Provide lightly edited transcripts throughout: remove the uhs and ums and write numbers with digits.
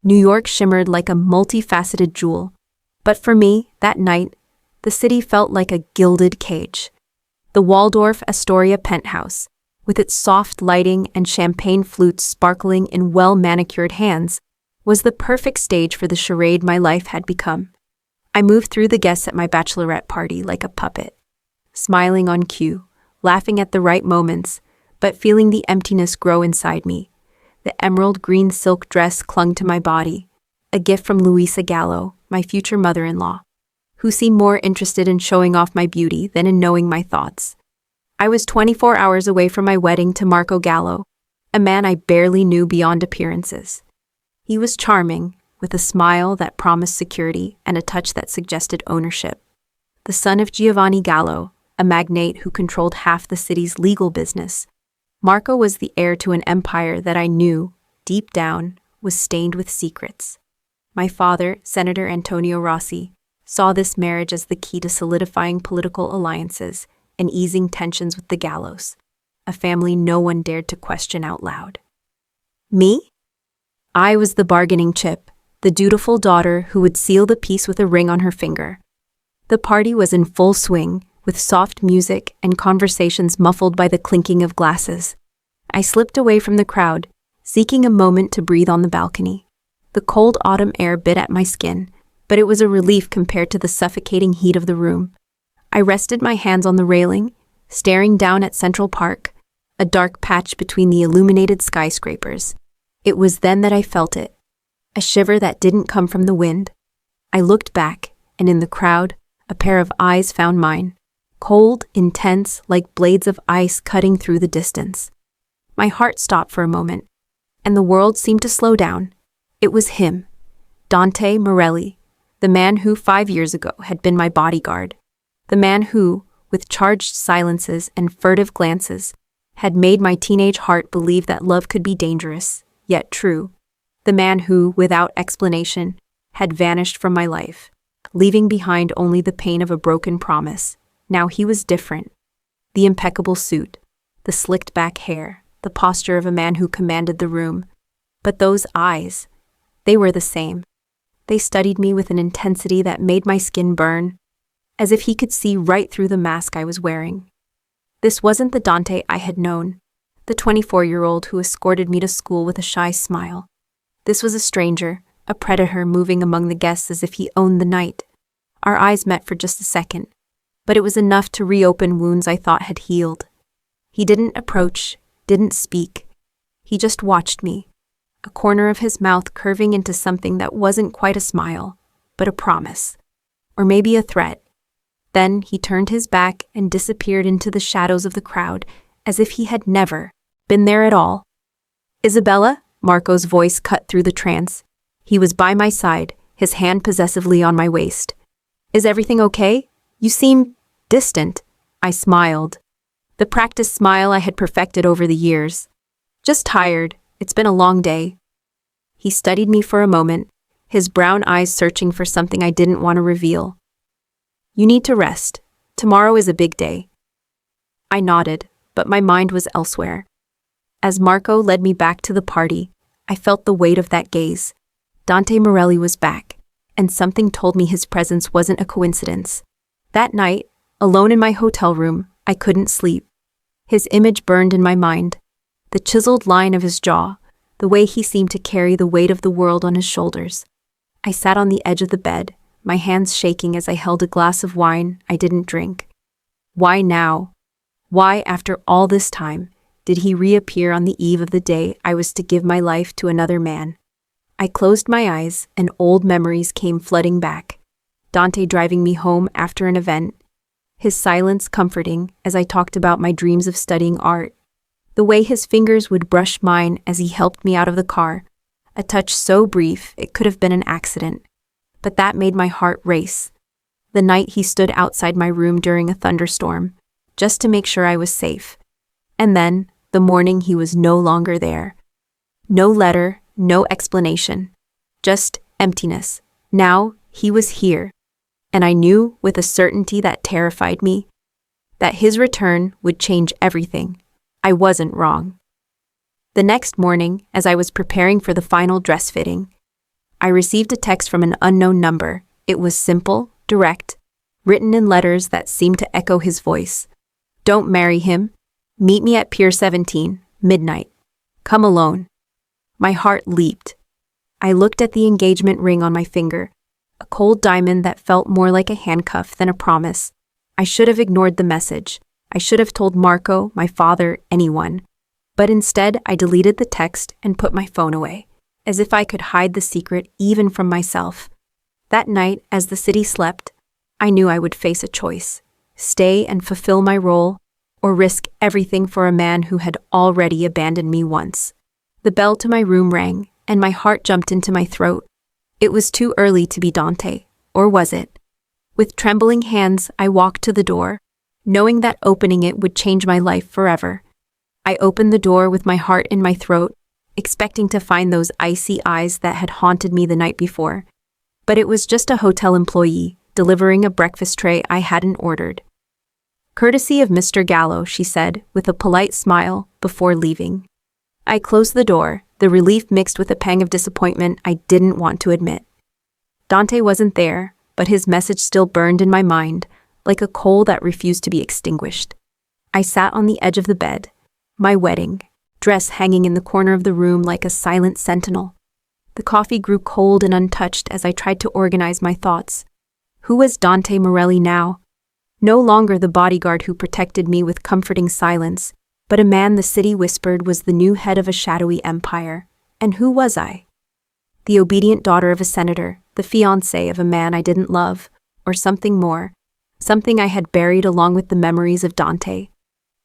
New York shimmered like a multifaceted jewel. But for me, that night, the city felt like a gilded cage. The Waldorf Astoria penthouse, with its soft lighting and champagne flutes sparkling in well-manicured hands, was the perfect stage for the charade my life had become. I moved through the guests at my bachelorette party like a puppet, smiling on cue, laughing at the right moments, but feeling the emptiness grow inside me. The emerald green silk dress clung to my body, a gift from Louisa Gallo, my future mother-in-law, who seemed more interested in showing off my beauty than in knowing my thoughts. I was 24 hours away from my wedding to Marco Gallo, a man I barely knew beyond appearances. He was charming, with a smile that promised security and a touch that suggested ownership. The son of Giovanni Gallo, a magnate who controlled half the city's legal business, Marco was the heir to an empire that I knew, deep down, was stained with secrets. My father, Senator Antonio Rossi, saw this marriage as the key to solidifying political alliances and easing tensions with the Gallos, a family no one dared to question out loud. Me? I was the bargaining chip, the dutiful daughter who would seal the peace with a ring on her finger. The party was in full swing, with soft music and conversations muffled by the clinking of glasses. I slipped away from the crowd, seeking a moment to breathe on the balcony. The cold autumn air bit at my skin, but it was a relief compared to the suffocating heat of the room. I rested my hands on the railing, staring down at Central Park, a dark patch between the illuminated skyscrapers. It was then that I felt it, a shiver that didn't come from the wind. I looked back, and in the crowd, a pair of eyes found mine, cold, intense, like blades of ice cutting through the distance. My heart stopped for a moment, and the world seemed to slow down. It was him, Dante Morelli, the man who 5 years ago had been my bodyguard, the man who, with charged silences and furtive glances, had made my teenage heart believe that love could be dangerous, yet true, the man who, without explanation, had vanished from my life, leaving behind only the pain of a broken promise. Now he was different. The impeccable suit, the slicked back hair, the posture of a man who commanded the room. But those eyes, they were the same. They studied me with an intensity that made my skin burn, as if he could see right through the mask I was wearing. This wasn't the Dante I had known, the 24-year-old who escorted me to school with a shy smile. This was a stranger, a predator moving among the guests as if he owned the night. Our eyes met for just a second, but it was enough to reopen wounds I thought had healed. He didn't approach, didn't speak. He just watched me, a corner of his mouth curving into something that wasn't quite a smile, but a promise, or maybe a threat. Then he turned his back and disappeared into the shadows of the crowd, as if he had never been there at all. "Isabella?" Marco's voice cut through the trance. He was by my side, his hand possessively on my waist. "Is everything okay? You seem distant." I smiled, the practiced smile I had perfected over the years. "Just tired. It's been a long day." He studied me for a moment, his brown eyes searching for something I didn't want to reveal. "You need to rest. Tomorrow is a big day." I nodded, but my mind was elsewhere. As Marco led me back to the party, I felt the weight of that gaze. Dante Morelli was back, and something told me his presence wasn't a coincidence. That night, alone in my hotel room, I couldn't sleep. His image burned in my mind. The chiseled line of his jaw, the way he seemed to carry the weight of the world on his shoulders. I sat on the edge of the bed, my hands shaking as I held a glass of wine I didn't drink. Why now? Why, after all this time, did he reappear on the eve of the day I was to give my life to another man? I closed my eyes, and old memories came flooding back. Dante driving me home after an event, his silence comforting as I talked about my dreams of studying art, the way his fingers would brush mine as he helped me out of the car, a touch so brief it could have been an accident, but that made my heart race. The night he stood outside my room during a thunderstorm, just to make sure I was safe. And then, the morning he was no longer there. No letter, no explanation. Just emptiness. Now, he was here. And I knew, with a certainty that terrified me, that his return would change everything. I wasn't wrong. The next morning, as I was preparing for the final dress fitting, I received a text from an unknown number. It was simple, direct, written in letters that seemed to echo his voice. Don't marry him. Meet me at Pier 17, midnight. Come alone. My heart leaped. I looked at the engagement ring on my finger, a cold diamond that felt more like a handcuff than a promise. I should have ignored the message. I should have told Marco, my father, anyone. But instead, I deleted the text and put my phone away, as if I could hide the secret even from myself. That night, as the city slept, I knew I would face a choice: stay and fulfill my role, or risk everything for a man who had already abandoned me once. The bell to my room rang, and my heart jumped into my throat. It was too early to be Dante, or was it? With trembling hands, I walked to the door, knowing that opening it would change my life forever. I opened the door with my heart in my throat, expecting to find those icy eyes that had haunted me the night before. But it was just a hotel employee, delivering a breakfast tray I hadn't ordered. Courtesy of Mr. Gallo, she said, with a polite smile, before leaving. I closed the door, the relief mixed with a pang of disappointment I didn't want to admit. Dante wasn't there, but his message still burned in my mind, like a coal that refused to be extinguished. I sat on the edge of the bed, my wedding dress hanging in the corner of the room like a silent sentinel. The coffee grew cold and untouched as I tried to organize my thoughts. Who was Dante Morelli now? No longer the bodyguard who protected me with comforting silence, but a man the city whispered was the new head of a shadowy empire. And who was I? The obedient daughter of a senator, the fiancée of a man I didn't love, or something more, something I had buried along with the memories of Dante.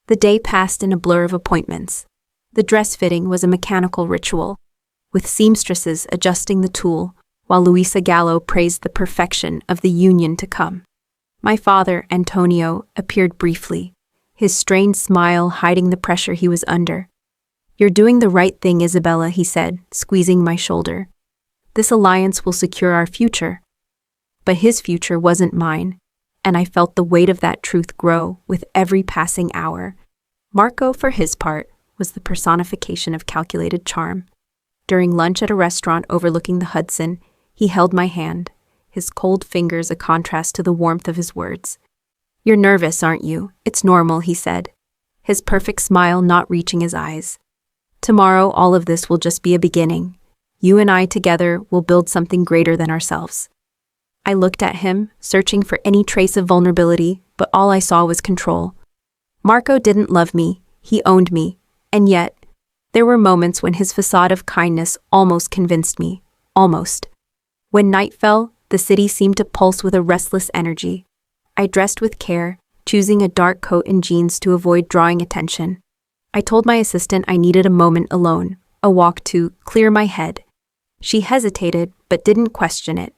The day passed in a blur of appointments. The dress fitting was a mechanical ritual, with seamstresses adjusting the tulle, while Luisa Gallo praised the perfection of the union to come. My father, Antonio, appeared briefly, his strained smile hiding the pressure he was under. "You're doing the right thing, Isabella," he said, squeezing my shoulder. "This alliance will secure our future." But his future wasn't mine, and I felt the weight of that truth grow with every passing hour. Marco, for his part, was the personification of calculated charm. During lunch at a restaurant overlooking the Hudson, he held my hand, his cold fingers a contrast to the warmth of his words. "You're nervous, aren't you? It's normal," he said, his perfect smile not reaching his eyes. "Tomorrow, all of this will just be a beginning. You and I together will build something greater than ourselves." I looked at him, searching for any trace of vulnerability, but all I saw was control. Marco didn't love me, he owned me, and yet, there were moments when his facade of kindness almost convinced me. Almost. When night fell, the city seemed to pulse with a restless energy. I dressed with care, choosing a dark coat and jeans to avoid drawing attention. I told my assistant I needed a moment alone, a walk to clear my head. She hesitated, but didn't question it.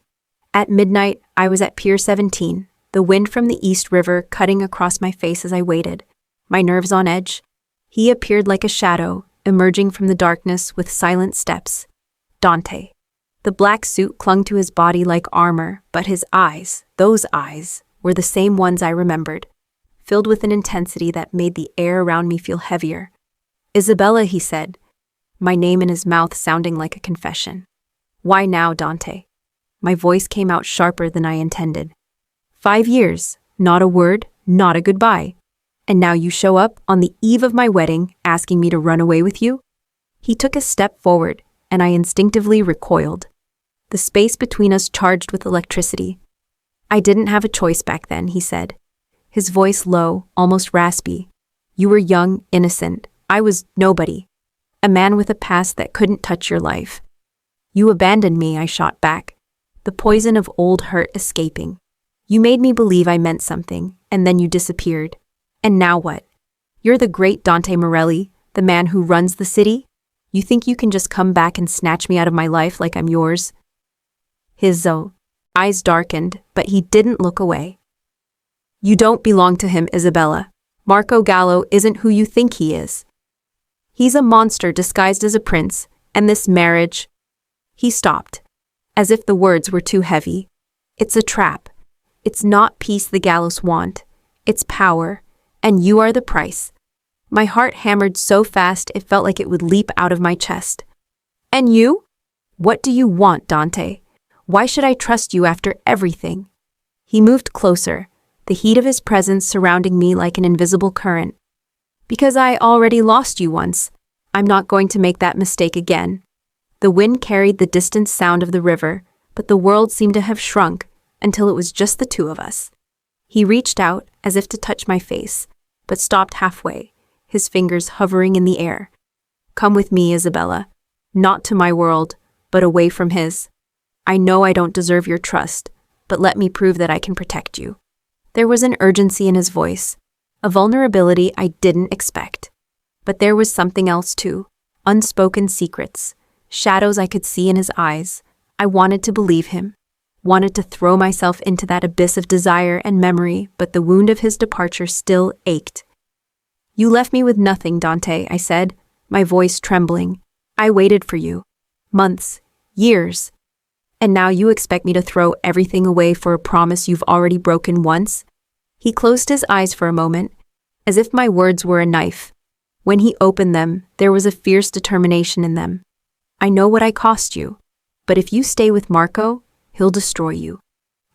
At midnight, I was at Pier 17, the wind from the East River cutting across my face as I waited, my nerves on edge. He appeared like a shadow, emerging from the darkness with silent steps. Dante. The black suit clung to his body like armor, but his eyes, those eyes, were the same ones I remembered, filled with an intensity that made the air around me feel heavier. "Isabella," he said, my name in his mouth sounding like a confession. "Why now, Dante?" My voice came out sharper than I intended. 5 years, not a word, not a goodbye. And now you show up on the eve of my wedding asking me to run away with you? He took a step forward, and I instinctively recoiled. The space between us charged with electricity. "I didn't have a choice back then," he said, his voice low, almost raspy. "You were young, innocent. I was nobody. A man with a past that couldn't touch your life. You abandoned me," I shot back, the poison of old hurt escaping. "You made me believe I meant something, and then you disappeared. And now what? You're the great Dante Morelli, the man who runs the city? You think you can just come back and snatch me out of my life like I'm yours?" His eyes darkened, but he didn't look away. "You don't belong to him, Isabella. Marco Gallo isn't who you think he is. He's a monster disguised as a prince, and this marriage—" He stopped, as if the words were too heavy. "It's a trap. It's not peace the Gallos want. It's power, and you are the price." My heart hammered so fast it felt like it would leap out of my chest. "And you? What do you want, Dante? Why should I trust you after everything? He moved closer, the heat of his presence surrounding me like an invisible current. Because I already lost you once, I'm not going to make that mistake again. The wind carried the distant sound of the river, but the world seemed to have shrunk until it was just the two of us. He reached out as if to touch my face, but stopped halfway, his fingers hovering in the air. Come with me, Isabella. Not to my world, but away from his. I know I don't deserve your trust, but let me prove that I can protect you. There was an urgency in his voice, a vulnerability I didn't expect. But there was something else too, unspoken secrets, shadows I could see in his eyes. I wanted to believe him, wanted to throw myself into that abyss of desire and memory, but the wound of his departure still ached. You left me with nothing, Dante, I said, my voice trembling. I waited for you. Months, years. And now you expect me to throw everything away for a promise you've already broken once? He closed his eyes for a moment, as if my words were a knife. When he opened them, there was a fierce determination in them. I know what I cost you, but if you stay with Marco, he'll destroy you.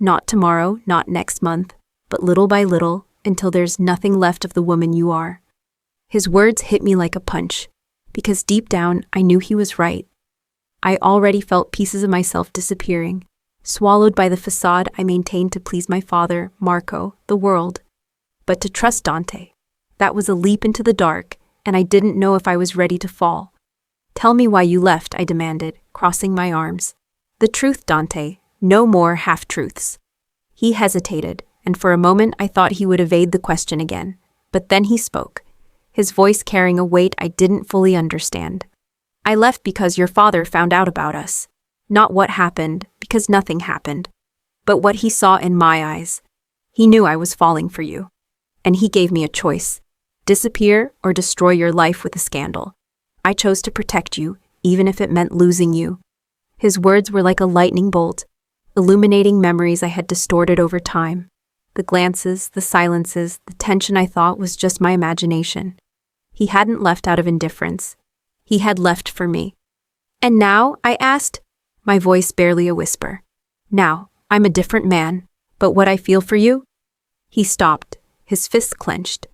Not tomorrow, not next month, but little by little, until there's nothing left of the woman you are. His words hit me like a punch, because deep down I knew he was right. I already felt pieces of myself disappearing, swallowed by the facade I maintained to please my father, Marco, the world. But to trust Dante, that was a leap into the dark, and I didn't know if I was ready to fall. Tell me why you left, I demanded, crossing my arms. The truth, Dante, no more half-truths. He hesitated, and for a moment I thought he would evade the question again. But then he spoke, his voice carrying a weight I didn't fully understand. I left because your father found out about us. Not what happened, because nothing happened, but what he saw in my eyes. He knew I was falling for you. And he gave me a choice. Disappear or destroy your life with a scandal. I chose to protect you, even if it meant losing you. His words were like a lightning bolt, illuminating memories I had distorted over time. The glances, the silences, the tension I thought was just my imagination. He hadn't left out of indifference. He had left for me. And now, I asked, my voice barely a whisper. Now, I'm a different man, but what I feel for you? He stopped, his fists clenched.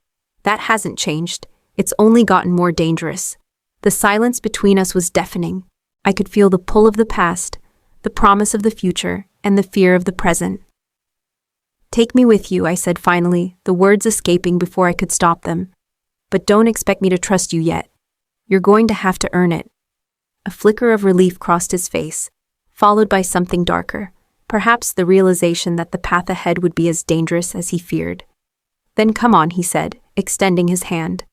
That hasn't changed. It's only gotten more dangerous. The silence between us was deafening. I could feel the pull of the past, the promise of the future, and the fear of the present. Take me with you, I said finally, the words escaping before I could stop them. But don't expect me to trust you yet. You're going to have to earn it. A flicker of relief crossed his face, followed by something darker, perhaps the realization that the path ahead would be as dangerous as he feared. Then come on, he said, extending his hand.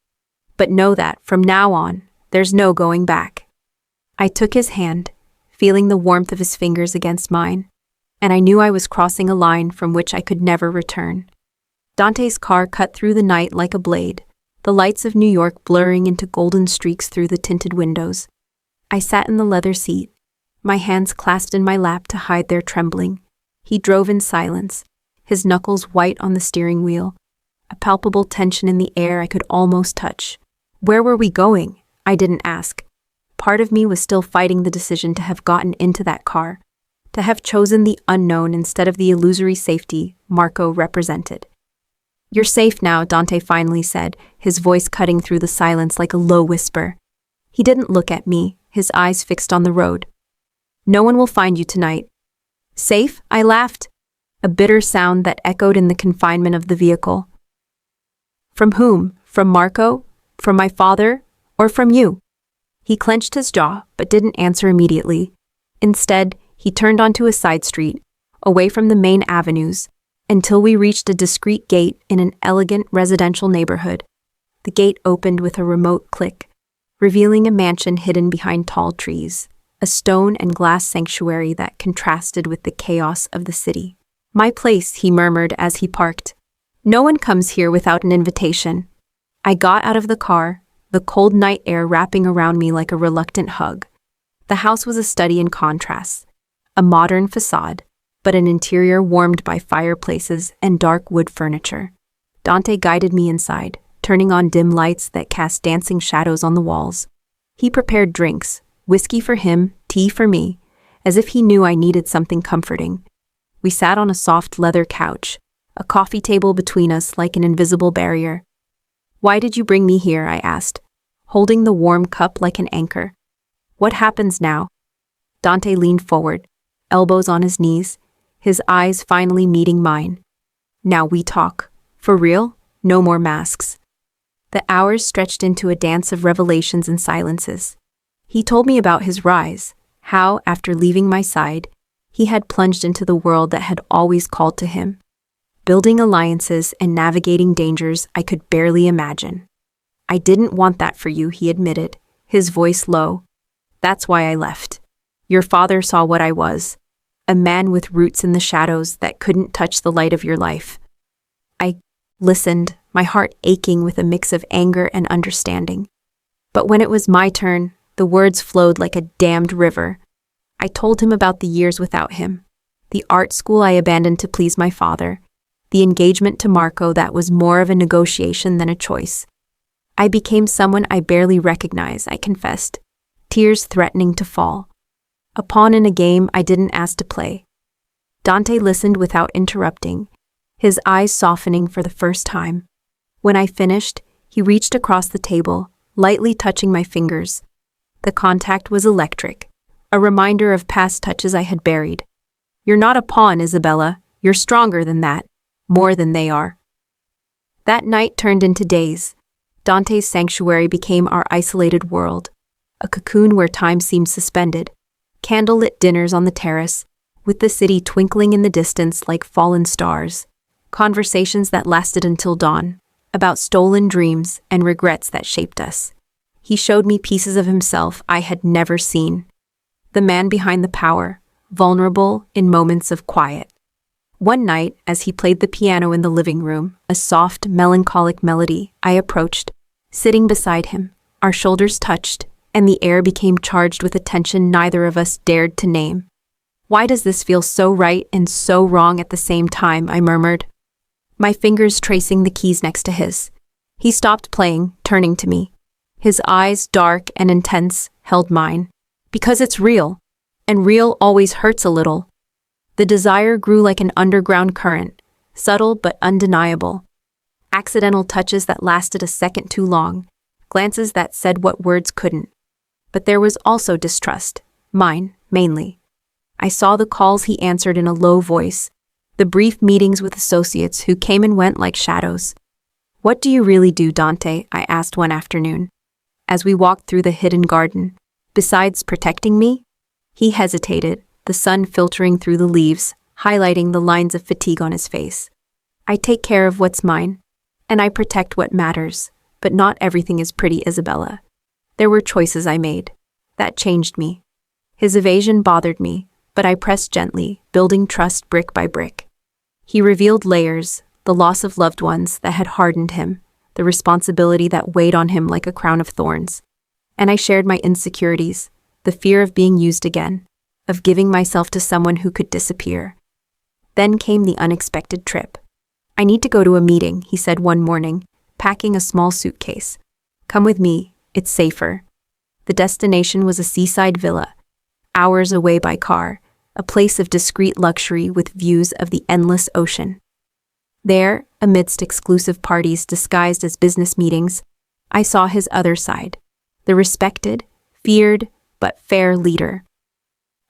But know that, from now on, there's no going back. I took his hand, feeling the warmth of his fingers against mine, and I knew I was crossing a line from which I could never return. Dante's car cut through the night like a blade, the lights of New York blurring into golden streaks through the tinted windows. I sat in the leather seat, my hands clasped in my lap to hide their trembling. He drove in silence, his knuckles white on the steering wheel, a palpable tension in the air I could almost touch. Where were we going? I didn't ask. Part of me was still fighting the decision to have gotten into that car, to have chosen the unknown instead of the illusory safety Marco represented. You're safe now, Dante finally said, his voice cutting through the silence like a low whisper. He didn't look at me, his eyes fixed on the road. No one will find you tonight. Safe? I laughed, a bitter sound that echoed in the confinement of the vehicle. From whom? From Marco? From my father? Or from you? He clenched his jaw, but didn't answer immediately. Instead, he turned onto a side street, away from the main avenues, until we reached a discreet gate in an elegant residential neighborhood. The gate opened with a remote click, revealing a mansion hidden behind tall trees, a stone and glass sanctuary that contrasted with the chaos of the city. My place, he murmured as he parked. No one comes here without an invitation. I got out of the car, the cold night air wrapping around me like a reluctant hug. The house was a study in contrasts, a modern facade, but an interior warmed by fireplaces and dark wood furniture. Dante guided me inside, turning on dim lights that cast dancing shadows on the walls. He prepared drinks, whiskey for him, tea for me, as if he knew I needed something comforting. We sat on a soft leather couch, a coffee table between us like an invisible barrier. "Why did you bring me here?" I asked, holding the warm cup like an anchor. "What happens now?" Dante leaned forward, elbows on his knees, his eyes finally meeting mine. "Now we talk. For real? No more masks." The hours stretched into a dance of revelations and silences. He told me about his rise, how, after leaving my side, he had plunged into the world that had always called to him, building alliances and navigating dangers I could barely imagine. "I didn't want that for you," he admitted, his voice low. "That's why I left. Your father saw what I was, a man with roots in the shadows that couldn't touch the light of your life." I listened, my heart aching with a mix of anger and understanding. But when it was my turn, the words flowed like a dammed river. I told him about the years without him, the art school I abandoned to please my father, the engagement to Marco that was more of a negotiation than a choice. I became someone I barely recognized, I confessed, tears threatening to fall. A pawn in a game I didn't ask to play. Dante listened without interrupting, his eyes softening for the first time. When I finished, he reached across the table, lightly touching my fingers. The contact was electric, a reminder of past touches I had buried. "You're not a pawn, Isabella. You're stronger than that, more than they are." That night turned into days. Dante's sanctuary became our isolated world, a cocoon where time seemed suspended. Candlelit dinners on the terrace, with the city twinkling in the distance like fallen stars. Conversations that lasted until dawn, about stolen dreams and regrets that shaped us. He showed me pieces of himself I had never seen. The man behind the power, vulnerable in moments of quiet. One night, as he played the piano in the living room, a soft, melancholic melody, I approached, sitting beside him, our shoulders touched, and the air became charged with a tension neither of us dared to name. "Why does this feel so right and so wrong at the same time?" I murmured, my fingers tracing the keys next to his. He stopped playing, turning to me. His eyes, dark and intense, held mine. "Because it's real, and real always hurts a little." The desire grew like an underground current, subtle but undeniable. Accidental touches that lasted a second too long, glances that said what words couldn't. But there was also distrust, mine, mainly. I saw the calls he answered in a low voice, the brief meetings with associates who came and went like shadows. "What do you really do, Dante?" I asked one afternoon, as we walked through the hidden garden. "Besides protecting me?" He hesitated, the sun filtering through the leaves, highlighting the lines of fatigue on his face. "I take care of what's mine, and I protect what matters, but not everything is pretty, Isabella. There were choices I made. That changed me." His evasion bothered me, but I pressed gently, building trust brick by brick. He revealed layers, the loss of loved ones that had hardened him, the responsibility that weighed on him like a crown of thorns. And I shared my insecurities, the fear of being used again, of giving myself to someone who could disappear. Then came the unexpected trip. "I need to go to a meeting," he said one morning, packing a small suitcase. "Come with me. It's safer." The destination was a seaside villa, hours away by car, a place of discreet luxury with views of the endless ocean. There, amidst exclusive parties disguised as business meetings, I saw his other side, the respected, feared, but fair leader.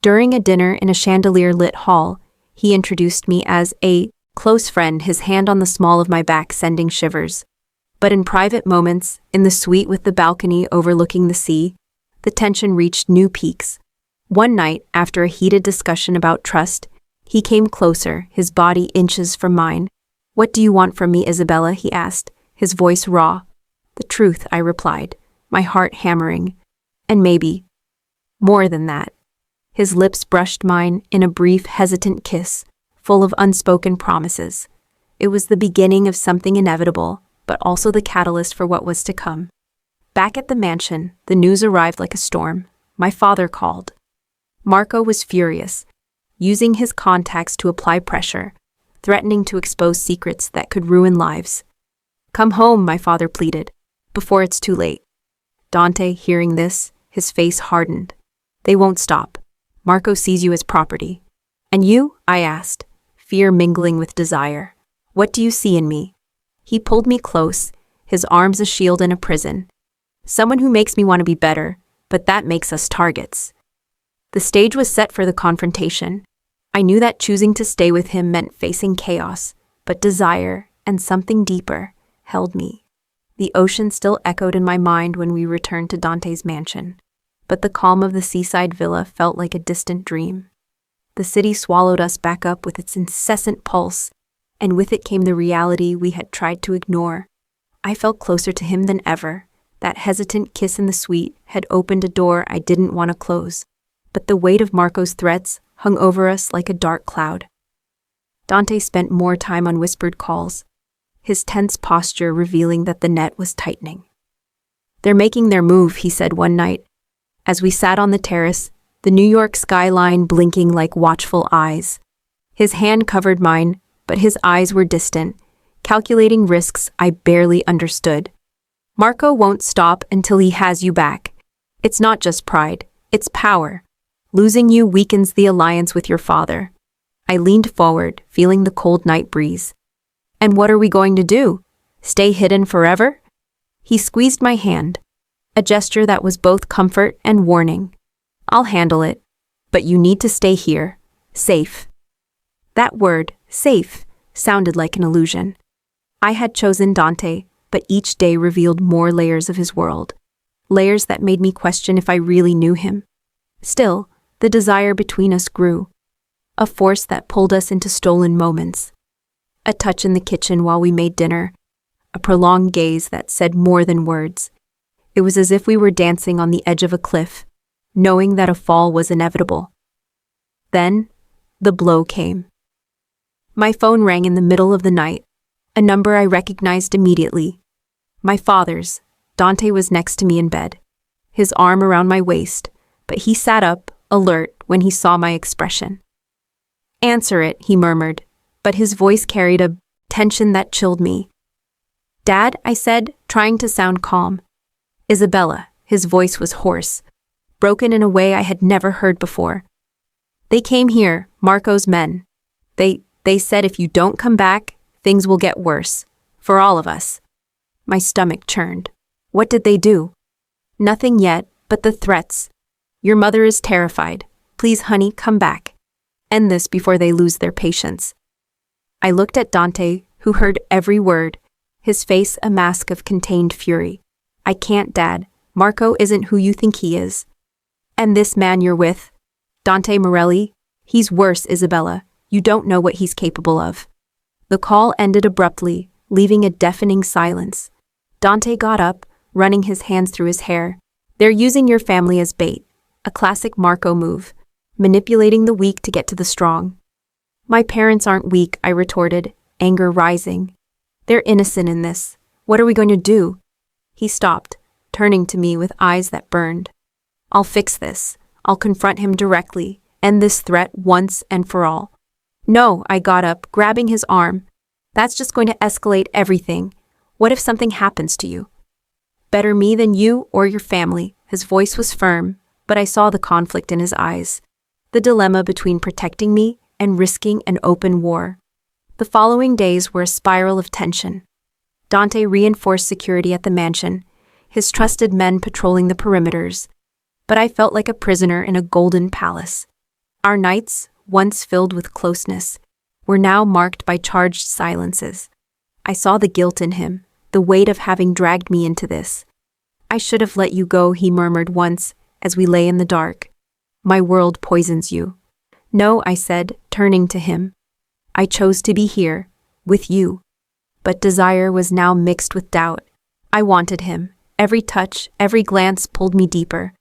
During a dinner in a chandelier-lit hall, he introduced me as a close friend, his hand on the small of my back sending shivers. But in private moments, in the suite with the balcony overlooking the sea, the tension reached new peaks. One night, after a heated discussion about trust, he came closer, his body inches from mine. "What do you want from me, Isabella?" he asked, his voice raw. "The truth," I replied, my heart hammering. "And maybe more than that." His lips brushed mine in a brief, hesitant kiss, full of unspoken promises. It was the beginning of something inevitable, but also the catalyst for what was to come. Back at the mansion, the news arrived like a storm. My father called. Marco was furious, using his contacts to apply pressure, threatening to expose secrets that could ruin lives. "Come home," my father pleaded, "before it's too late." Dante, hearing this, his face hardened. "They won't stop. Marco sees you as property. And you? I asked, fear mingling with desire. What do you see in me? He pulled me close, his arms a shield in a prison. Someone who makes me want to be better, but that makes us targets. The stage was set for the confrontation. I knew that choosing to stay with him meant facing chaos, but desire, and something deeper, held me. The ocean still echoed in my mind when we returned to Dante's mansion, but the calm of the seaside villa felt like a distant dream. The city swallowed us back up with its incessant pulse, and with it came the reality we had tried to ignore. I felt closer to him than ever. That hesitant kiss in the suite had opened a door I didn't want to close, but the weight of Marco's threats hung over us like a dark cloud. Dante spent more time on whispered calls, his tense posture revealing that the net was tightening. "They're making their move," he said one night, as we sat on the terrace, the New York skyline blinking like watchful eyes. His hand covered mine, but his eyes were distant, calculating risks I barely understood. "Marco won't stop until he has you back. It's not just pride, it's power. Losing you weakens the alliance with your father." I leaned forward, feeling the cold night breeze. "And what are we going to do? Stay hidden forever?" He squeezed my hand, a gesture that was both comfort and warning. "I'll handle it, but you need to stay here, safe." That word, safe, sounded like an illusion. I had chosen Dante, but each day revealed more layers of his world, layers that made me question if I really knew him. Still, the desire between us grew, a force that pulled us into stolen moments. A touch in the kitchen while we made dinner, a prolonged gaze that said more than words. It was as if we were dancing on the edge of a cliff, knowing that a fall was inevitable. Then, the blow came. My phone rang in the middle of the night, a number I recognized immediately. My father's. Dante was next to me in bed, his arm around my waist, but he sat up, alert, when he saw my expression. "Answer it," he murmured, but his voice carried a tension that chilled me. "Dad," I said, trying to sound calm. "Isabella," his voice was hoarse, broken in a way I had never heard before. "They came here, Marco's men. They said if you don't come back, things will get worse. For all of us." My stomach churned. "What did they do?" "Nothing yet, but the threats. Your mother is terrified. Please, honey, come back. End this before they lose their patience." I looked at Dante, who heard every word, his face a mask of contained fury. "I can't, Dad. Marco isn't who you think he is. And this man you're with, Dante Morelli, he's worse, Isabella. You don't know what he's capable of." The call ended abruptly, leaving a deafening silence. Dante got up, running his hands through his hair. "They're using your family as bait, a classic Marco move, manipulating the weak to get to the strong." "My parents aren't weak," I retorted, anger rising. "They're innocent in this. What are we going to do?" He stopped, turning to me with eyes that burned. "I'll fix this. I'll confront him directly, end this threat once and for all." "No," I got up, grabbing his arm. "That's just going to escalate everything. What if something happens to you?" "Better me than you or your family." His voice was firm, but I saw the conflict in his eyes, the dilemma between protecting me and risking an open war. The following days were a spiral of tension. Dante reinforced security at the mansion, his trusted men patrolling the perimeters, but I felt like a prisoner in a golden palace. Our nights, once filled with closeness, were now marked by charged silences. I saw the guilt in him, the weight of having dragged me into this. "I should have let you go," he murmured once, as we lay in the dark. "My world poisons you." "No," I said, turning to him. "I chose to be here, with you." But desire was now mixed with doubt. I wanted him. Every touch, every glance pulled me deeper.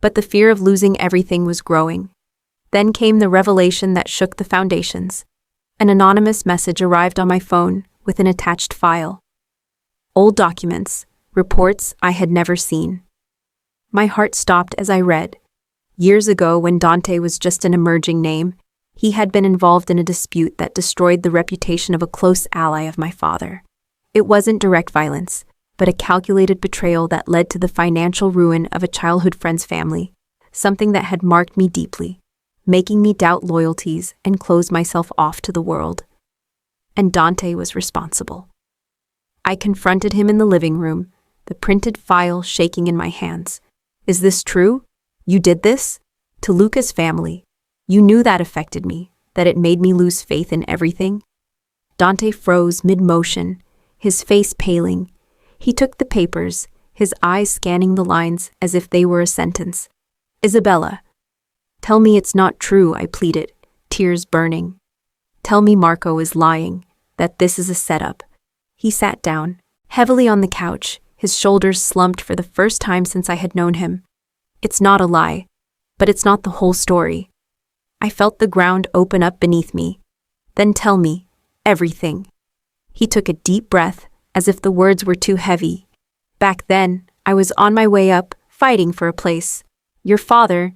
But the fear of losing everything was growing. Then came the revelation that shook the foundations. An anonymous message arrived on my phone with an attached file. Old documents, reports I had never seen. My heart stopped as I read. Years ago, when Dante was just an emerging name, he had been involved in a dispute that destroyed the reputation of a close ally of my father. It wasn't direct violence, but a calculated betrayal that led to the financial ruin of a childhood friend's family, something that had marked me deeply. making me doubt loyalties and close myself off to the world. And Dante was responsible. I confronted him in the living room, the printed file shaking in my hands. Is this true? You did this? To Luca's family. You knew that affected me, that it made me lose faith in everything? Dante froze mid-motion, his face paling. He took the papers, his eyes scanning the lines as if they were a sentence. Isabella. Tell me it's not true, I pleaded, tears burning. Tell me Marco is lying, that this is a setup. He sat down, heavily on the couch, his shoulders slumped for the first time since I had known him. It's not a lie, but it's not the whole story. I felt the ground open up beneath me. Then tell me, everything. He took a deep breath, as if the words were too heavy. Back then, I was on my way up, fighting for a place. Your father,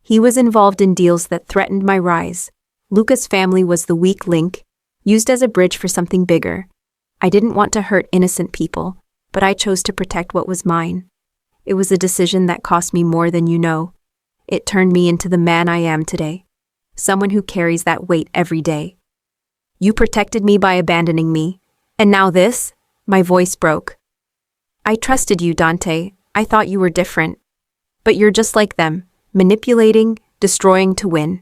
he was involved in deals that threatened my rise. Luca's family was the weak link, used as a bridge for something bigger. I didn't want to hurt innocent people, but I chose to protect what was mine. It was a decision that cost me more than you know. It turned me into the man I am today. Someone who carries that weight every day. You protected me by abandoning me. And now this? My voice broke. I trusted you, Dante. I thought you were different. But you're just like them, manipulating, destroying to win.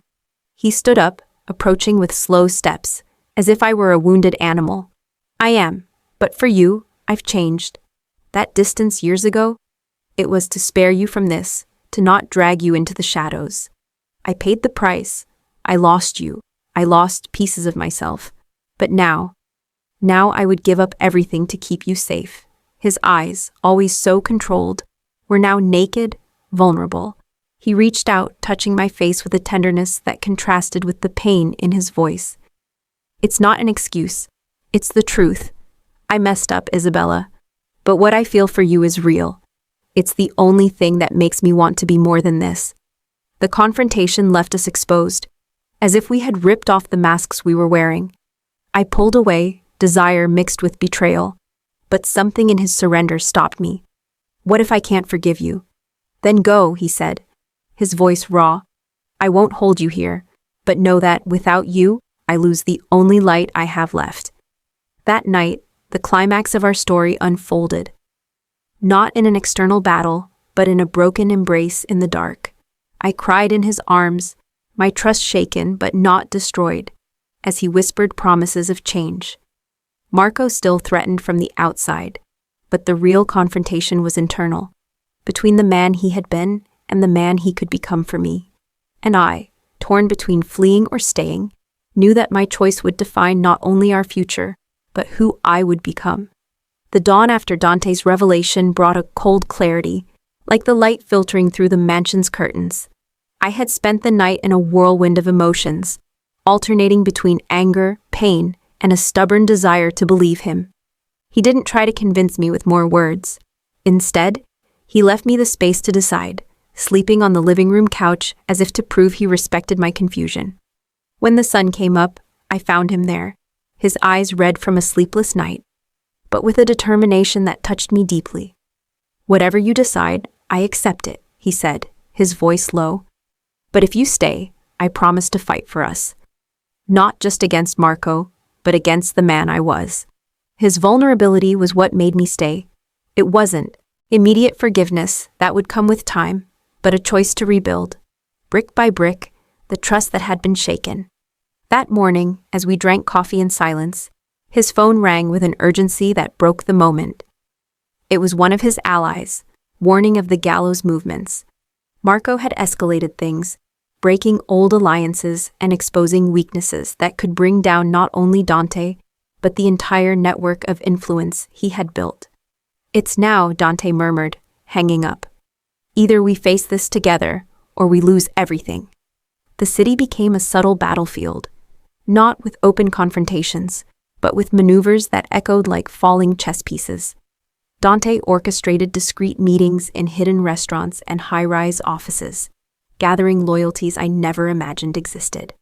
He stood up, approaching with slow steps, as if I were a wounded animal. I am, but for you, I've changed. That distance years ago, it was to spare you from this, to not drag you into the shadows. I paid the price. I lost you. I lost pieces of myself. But now I would give up everything to keep you safe. His eyes, always so controlled, were now naked, vulnerable. He reached out, touching my face with a tenderness that contrasted with the pain in his voice. It's not an excuse. It's the truth. I messed up, Isabella. But what I feel for you is real. It's the only thing that makes me want to be more than this. The confrontation left us exposed, as if we had ripped off the masks we were wearing. I pulled away, desire mixed with betrayal, but something in his surrender stopped me. What if I can't forgive you? Then go, he said, his voice raw. I won't hold you here, but know that without you, I lose the only light I have left. That night, the climax of our story unfolded. Not in an external battle, but in a broken embrace in the dark. I cried in his arms, my trust shaken but not destroyed, as he whispered promises of change. Marco still threatened from the outside, but the real confrontation was internal, between the man he had been and the man he could become for me. And I, torn between fleeing or staying, knew that my choice would define not only our future, but who I would become. The dawn after Dante's revelation brought a cold clarity, like the light filtering through the mansion's curtains. I had spent the night in a whirlwind of emotions, alternating between anger, pain, and a stubborn desire to believe him. He didn't try to convince me with more words. Instead, he left me the space to decide, sleeping on the living room couch as if to prove he respected my confusion. When the sun came up, I found him there, his eyes red from a sleepless night, but with a determination that touched me deeply. Whatever you decide, I accept it, he said, his voice low. But if you stay, I promise to fight for us. Not just against Marco, but against the man I was. His vulnerability was what made me stay. It wasn't immediate forgiveness that would come with time, but a choice to rebuild, brick by brick, the trust that had been shaken. That morning, as we drank coffee in silence, his phone rang with an urgency that broke the moment. It was one of his allies, warning of the gallows movements. Marco had escalated things, breaking old alliances and exposing weaknesses that could bring down not only Dante, but the entire network of influence he had built. It's now, Dante murmured, hanging up. Either we face this together, or we lose everything. The city became a subtle battlefield, not with open confrontations, but with maneuvers that echoed like falling chess pieces. Dante orchestrated discreet meetings in hidden restaurants and high-rise offices, gathering loyalties I never imagined existed.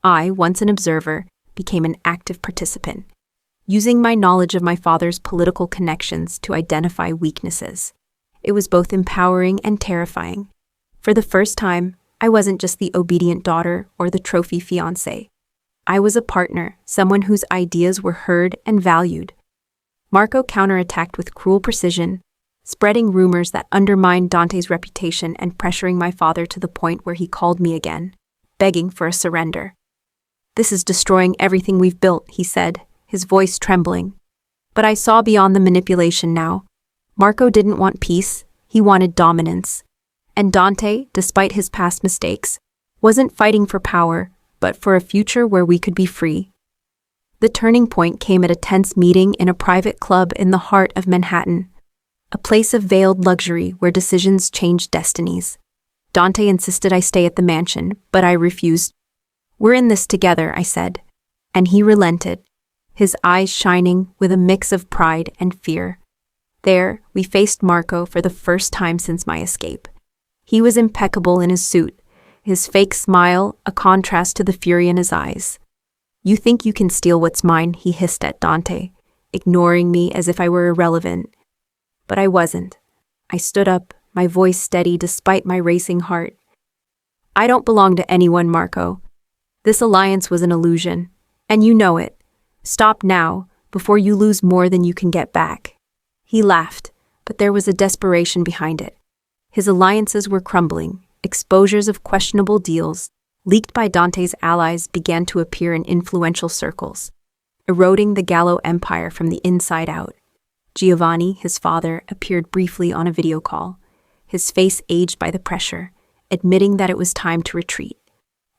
I, once an observer, became an active participant, using my knowledge of my father's political connections to identify weaknesses. It was both empowering and terrifying. For the first time, I wasn't just the obedient daughter or the trophy fiancée. I was a partner, someone whose ideas were heard and valued. Marco counterattacked with cruel precision, spreading rumors that undermined Dante's reputation and pressuring my father to the point where he called me again, begging for a surrender. "This is destroying everything we've built," he said, his voice trembling. But I saw beyond the manipulation now. Marco didn't want peace, he wanted dominance. And Dante, despite his past mistakes, wasn't fighting for power, but for a future where we could be free. The turning point came at a tense meeting in a private club in the heart of Manhattan, a place of veiled luxury where decisions changed destinies. Dante insisted I stay at the mansion, but I refused. "We're in this together," I said, and he relented, his eyes shining with a mix of pride and fear. There, we faced Marco for the first time since my escape. He was impeccable in his suit, his fake smile a contrast to the fury in his eyes. "You think you can steal what's mine," he hissed at Dante, ignoring me as if I were irrelevant. But I wasn't. I stood up, my voice steady despite my racing heart. "I don't belong to anyone, Marco. This alliance was an illusion, and you know it. Stop now, before you lose more than you can get back." He laughed, but there was a desperation behind it. His alliances were crumbling. Exposures of questionable deals, leaked by Dante's allies, began to appear in influential circles, eroding the Gallo empire from the inside out. Giovanni, his father, appeared briefly on a video call, his face aged by the pressure, admitting that it was time to retreat.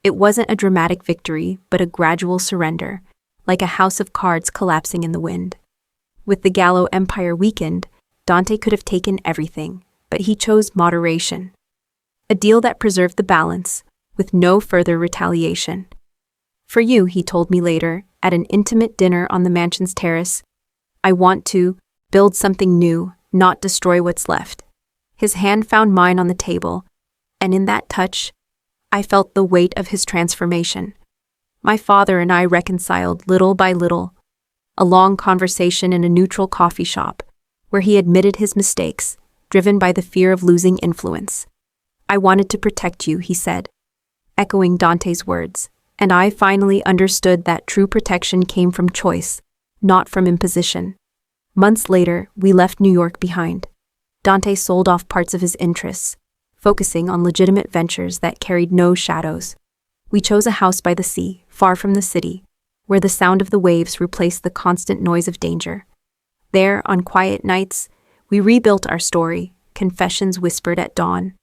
It wasn't a dramatic victory, but a gradual surrender, like a house of cards collapsing in the wind. With the Gallo empire weakened, Dante could have taken everything, but he chose moderation. A deal that preserved the balance, with no further retaliation. "For you," he told me later, at an intimate dinner on the mansion's terrace, "I want to build something new, not destroy what's left." His hand found mine on the table, and in that touch, I felt the weight of his transformation. My father and I reconciled little by little. A long conversation in a neutral coffee shop, where he admitted his mistakes, driven by the fear of losing influence. "I wanted to protect you," he said, echoing Dante's words, and I finally understood that true protection came from choice, not from imposition. Months later, we left New York behind. Dante sold off parts of his interests, focusing on legitimate ventures that carried no shadows. We chose a house by the sea, far from the city, where the sound of the waves replaced the constant noise of danger. There, on quiet nights, we rebuilt our story, confessions whispered at dawn,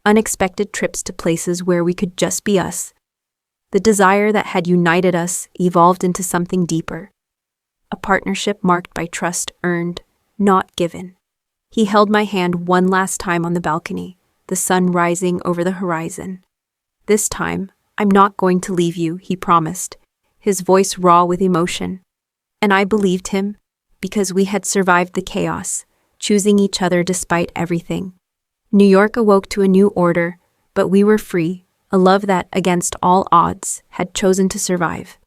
unexpected trips to places where we could just be us. The desire that had united us evolved into something deeper. A partnership marked by trust earned, not given. He held my hand one last time on the balcony, the sun rising over the horizon. "This time, I'm not going to leave you," he promised, his voice raw with emotion. And I believed him, because we had survived the chaos, choosing each other despite everything. New York awoke to a new order, but we were free, a love that, against all odds, had chosen to survive.